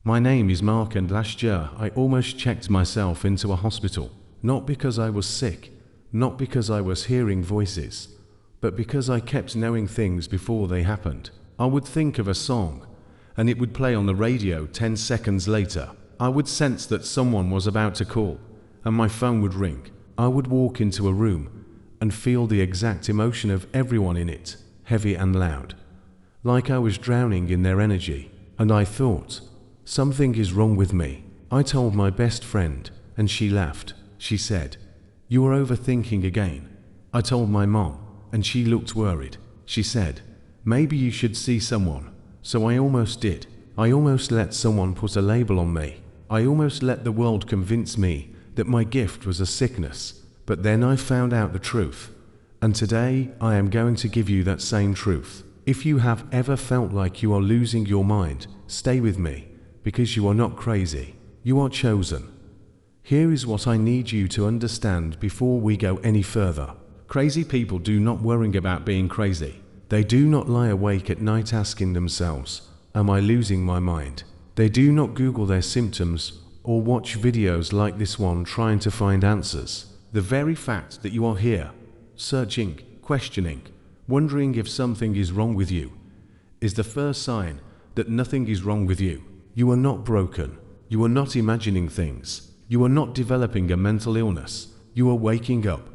My name is Mark, and last year I almost checked myself into a hospital. Not because I was sick, not because I was hearing voices, but because I kept knowing things before they happened. I would think of a song, and it would play on the radio 10 seconds later. I would sense that someone was about to call, and my phone would ring. I would walk into a room and feel the exact emotion of everyone in it, heavy and loud, like I was drowning in their energy. And I thought, something is wrong with me. I told my best friend, and she laughed. She said, "You are overthinking again." I told my mom, and she looked worried. She said, "Maybe you should see someone." So I almost did. I almost let someone put a label on me. I almost let the world convince me that my gift was a sickness. But then I found out the truth. And today I am going to give you that same truth. If you have ever felt like you are losing your mind, stay with me, because you are not crazy. You are chosen. Here is what I need you to understand before we go any further. Crazy people do not worry about being crazy. They do not lie awake at night asking themselves, "Am I losing my mind?" They do not Google their symptoms or watch videos like this one trying to find answers. The very fact that you are here, searching, questioning, wondering if something is wrong with you, is the first sign that nothing is wrong with you. You are not broken. You are not imagining things. You are not developing a mental illness. You are waking up.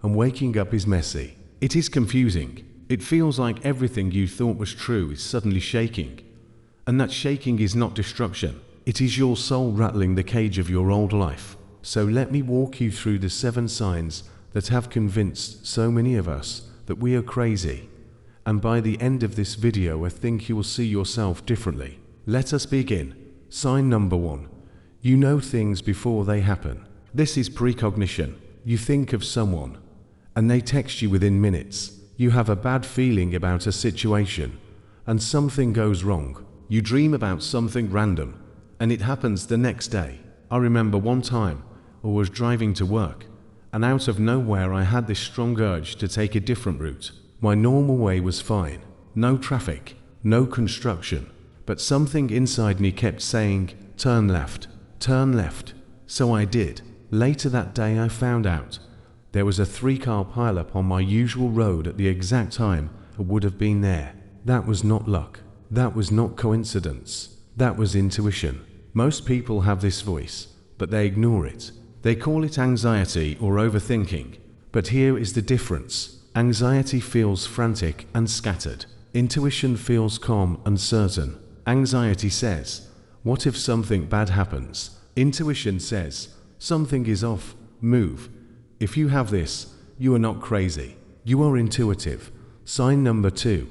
And waking up is messy. It is confusing. It feels like everything you thought was true is suddenly shaking. And that shaking is not destruction. It is your soul rattling the cage of your old life. So let me walk you through the 7 signs that have convinced so many of us that we are crazy. And by the end of this video, I think you will see yourself differently. Let us begin. Sign number 1. You know things before they happen. This is precognition. You think of someone, and they text you within minutes. You have a bad feeling about a situation, and something goes wrong. You dream about something random, and it happens the next day. I remember one time I was driving to work, and out of nowhere I had this strong urge to take a different route. My normal way was fine. No traffic, no construction, but something inside me kept saying, "Turn left, turn left." So I did. Later that day I found out there was a 3-car pileup on my usual road at the exact time I would have been there. That was not luck. That was not coincidence. That was intuition. Most people have this voice, but they ignore it. They call it anxiety or overthinking. But here is the difference. Anxiety feels frantic and scattered. Intuition feels calm and certain. Anxiety says, "What if something bad happens?" Intuition says, "Something is off, move." If you have this, you are not crazy. You are intuitive. Sign number 2.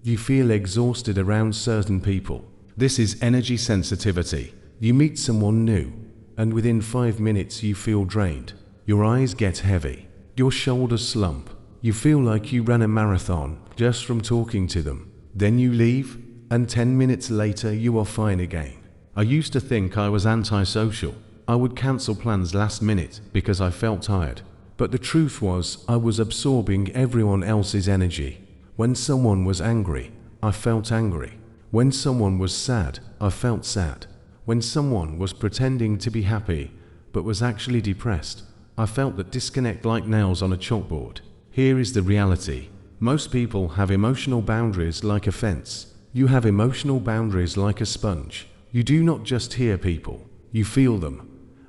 You feel exhausted around certain people. This is energy sensitivity. You meet someone new, and within 5 minutes you feel drained. Your eyes get heavy. Your shoulders slump. You feel like you ran a marathon just from talking to them. Then you leave, and 10 minutes later you are fine again. I used to think I was antisocial. I would cancel plans last minute because I felt tired. But the truth was, I was absorbing everyone else's energy. When someone was angry, I felt angry. When someone was sad, I felt sad. When someone was pretending to be happy, but was actually depressed, I felt that disconnect like nails on a chalkboard. Here is the reality. Most people have emotional boundaries like a fence. You have emotional boundaries like a sponge. You do not just hear people, you feel them.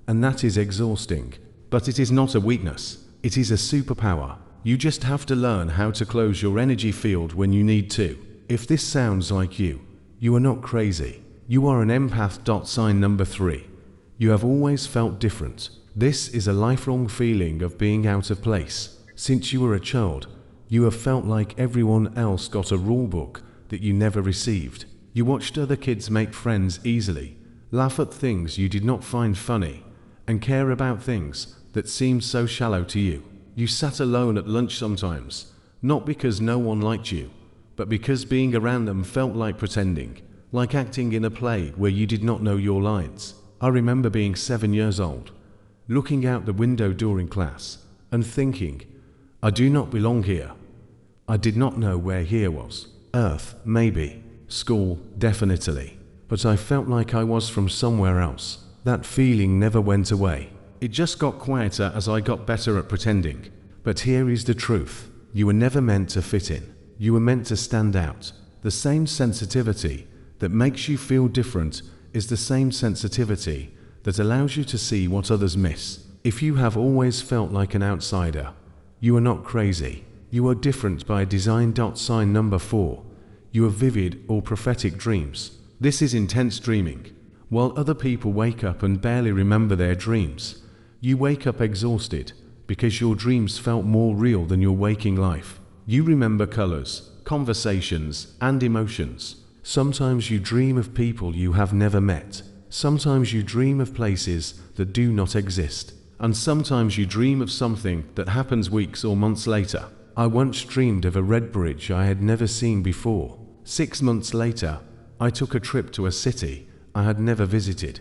And that is exhausting. But it is not a weakness. It is a superpower. You just have to learn how to close your energy field when you need to. If this sounds like you, you are not crazy. You are an empath. Sign number 3. You have always felt different. This is a lifelong feeling of being out of place. Since you were a child, you have felt like everyone else got a rule book that you never received. You watched other kids make friends easily, laugh at things you did not find funny, and care about things that seemed so shallow to you. You sat alone at lunch sometimes, not because no one liked you, but because being around them felt like pretending, like acting in a play where you did not know your lines. I remember being 7 years old, looking out the window during class, and thinking, I do not belong here. I did not know where here was. Earth, maybe. School, definitely. but I felt like I was from somewhere else. That feeling never went away. It just got quieter as I got better at pretending. But here is the truth. You were never meant to fit in. You were meant to stand out. The same sensitivity that makes you feel different is the same sensitivity that allows you to see what others miss. If you have always felt like an outsider, you are not crazy. You are different by design. Sign number 4. You have vivid or prophetic dreams. This is intense dreaming. While other people wake up and barely remember their dreams, you wake up exhausted because your dreams felt more real than your waking life. You remember colors, conversations, and emotions. Sometimes you dream of people you have never met. Sometimes you dream of places that do not exist. And sometimes you dream of something that happens weeks or months later. I once dreamed of a red bridge I had never seen before. 6 months later, I took a trip to a city I had never visited.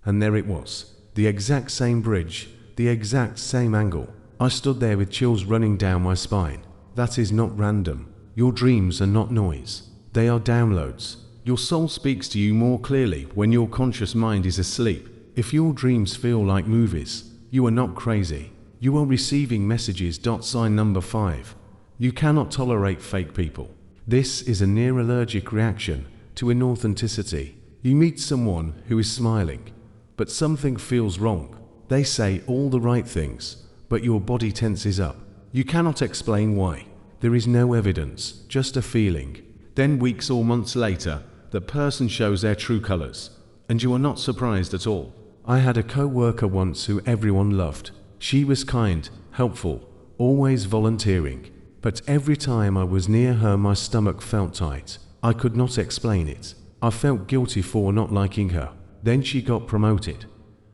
And there it was, the exact same bridge, the exact same angle. I stood there with chills running down my spine. That is not random. Your dreams are not noise. They are downloads. Your soul speaks to you more clearly when your conscious mind is asleep. If your dreams feel like movies, you are not crazy. You are receiving messages. Sign number 5. You cannot tolerate fake people. This is a near allergic reaction to inauthenticity. You meet someone who is smiling, but something feels wrong. They say all the right things, but your body tenses up. You cannot explain why. There is no evidence, just a feeling. Then weeks or months later, the person shows their true colors, and you are not surprised at all. I had a co-worker once who everyone loved. She was kind, helpful, always volunteering. But every time I was near her, my stomach felt tight. I could not explain it. I felt guilty for not liking her. Then she got promoted.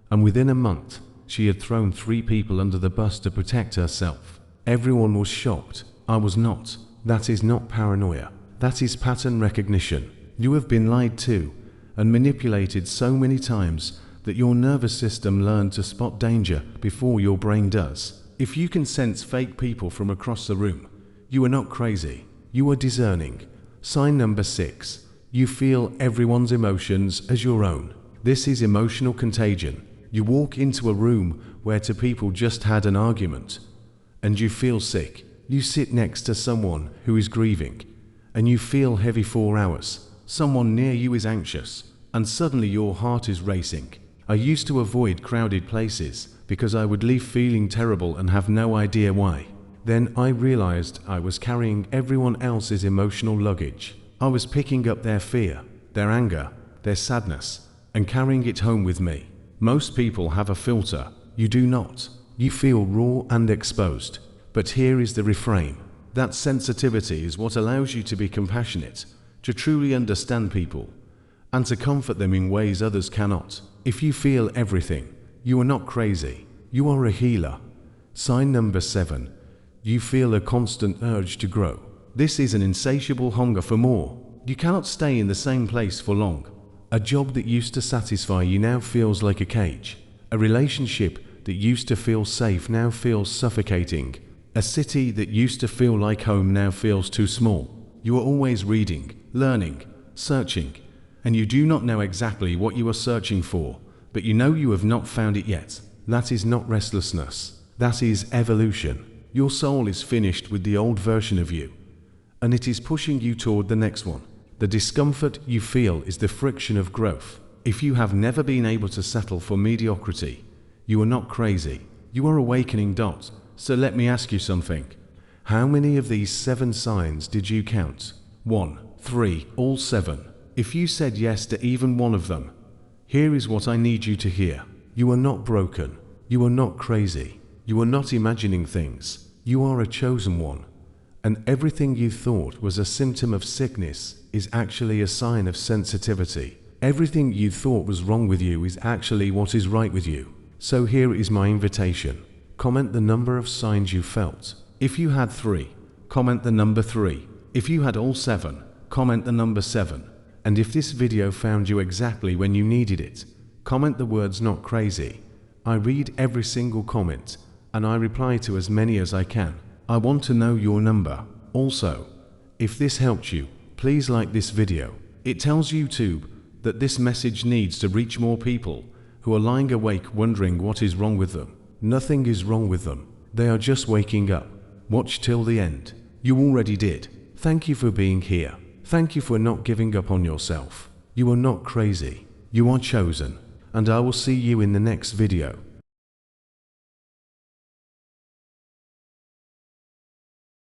And within a month, she had thrown 3 people under the bus to protect herself. Everyone was shocked. I was not. That is not paranoia. That is pattern recognition. You have been lied to and manipulated so many times that your nervous system learned to spot danger before your brain does. If you can sense fake people from across the room, you are not crazy. You are discerning. Sign number 6. You feel everyone's emotions as your own. This is emotional contagion. You walk into a room where 2 people just had an argument, and you feel sick. You sit next to someone who is grieving, and you feel heavy for hours. Someone near you is anxious, and suddenly your heart is racing. I used to avoid crowded places because I would leave feeling terrible and have no idea why. Then I realized I was carrying everyone else's emotional luggage. I was picking up their fear, their anger, their sadness, and carrying it home with me. Most people have a filter. You do not. You feel raw and exposed. But here is the refrain. That sensitivity is what allows you to be compassionate, to truly understand people, and to comfort them in ways others cannot. If you feel everything, you are not crazy. You are a healer. Sign number 7. You feel a constant urge to grow. This is an insatiable hunger for more. You cannot stay in the same place for long. A job that used to satisfy you now feels like a cage. A relationship that used to feel safe now feels suffocating. A city that used to feel like home now feels too small. You are always reading, learning, searching, and you do not know exactly what you are searching for, but you know you have not found it yet. That is not restlessness. That is evolution. Your soul is finished with the old version of you, and it is pushing you toward the next one. The discomfort you feel is the friction of growth. If you have never been able to settle for mediocrity, you are not crazy. You are awakening. So let me ask you something. How many of these 7 signs did you count? 1, 3, all 7. If you said yes to even one of them, here is what I need you to hear. You are not broken. You are not crazy. You are not imagining things. You are a chosen one. And everything you thought was a symptom of sickness is actually a sign of sensitivity. Everything you thought was wrong with you is actually what is right with you. So here is my invitation. Comment the number of signs you felt. If you had 3, comment the number 3. If you had all 7, comment the number 7. And if this video found you exactly when you needed it, comment the words "not crazy." I read every single comment, and I reply to as many as I can. I want to know your number. Also, if this helped you, please like this video. It tells YouTube that this message needs to reach more people who are lying awake wondering what is wrong with them. Nothing is wrong with them. They are just waking up. Watch till the end. You already did. Thank you for being here. Thank you for not giving up on yourself. You are not crazy. You are chosen. And I will see you in the next video.